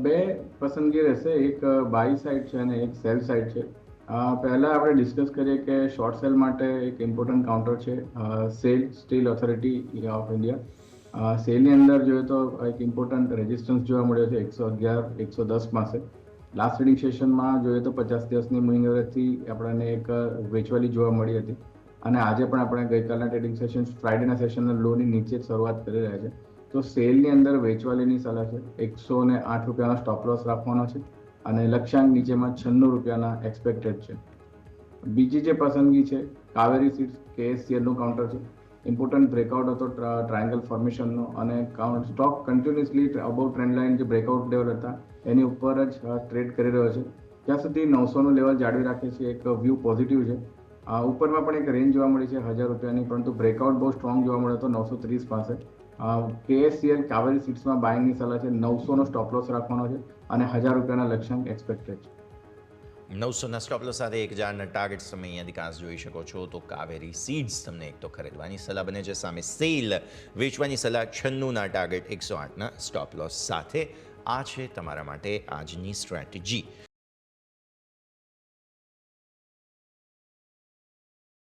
બે પસંદગી રહેશે, એક બાય સાઇડ છે અને એક સેલ સાઇડ છે. પહેલા આપણે ડિસ્કસ કરીએ કે શોર્ટ સેલ માટે એક ઇમ્પોર્ટન્ટ કાઉન્ટર છે cell steel authority of India. સેલની અંદર જોઈએ તો એક ઇમ્પોર્ટન્ટ રેઝિસ્ટન્સ જોવા મળ્યો છે 111-110 પાસે. લાસ્ટ ટ્રેડિંગ સેશનમાં જોઈએ તો 50 દિવસની મૂવિંગ એવરેજથી આપણને એક વેચવાલી જોવા મળી હતી અને આજે પણ આપણે ગઈકાલના ટ્રેડિંગ સેશન ફ્રાઇડેના સેશનના લોની નીચે જ શરૂઆત કરી રહ્યા છે. તો સેલની અંદર વેચવાલીની સલાહ છે. 108 રૂપિયાનો સ્ટોપ લોસ રાખવાનો છે અને લક્ષ્યાંક નીચેમાં 96 રૂપિયાના એક્સપેક્ટેડ છે. બીજી જે પસંદગી છે કાવેરી સીડ્સ KSCLનું કાઉન્ટર છે. ઇમ્પોર્ટન્ટ બ્રેકઆઉટ હતો ટ્રાયંગલ ફોર્મેશનનો અને stock continuously about trend line જે બ્રેકઆઉટ લેવલ હતા એની ઉપર જ ટ્રેડ કરી રહ્યો છે. ત્યાં સુધી 900નું લેવલ જાળવી રાખે છે, એક વ્યૂ પોઝિટિવ છે. ઉપરમાં પણ એક રેન્જ જોવા મળી છે 1000 રૂપિયાની, પરંતુ બ્રેકઆઉટ બહુ સ્ટ્રોંગ જોવા મળ્યો હતો 930 પાસે. KSCL કાવેરી સીડ્સમાં બાઇંગની સલાહ છે. 900નો સ્ટોપ લોસ રાખવાનો છે અને 1000 રૂપિયાના લક્ષ્યાંક એક્સપેક્ટેડ છે. 900ના સ્ટોપ લોસ સાથે 1000ના ટાર્ગેટ્સ તમે અહીંયા વિકાસ જોઈ શકો છો. તો કાવેરી સીડ્સ તમને એક તો ખરીદવાની સલાહ બને છે, સામે સેલ વેચવાની સલાહ, 96ના ટાર્ગેટ, 108ના સ્ટોપ લોસ સાથે. આ છે તમારા માટે આજની સ્ટ્રેટેજી.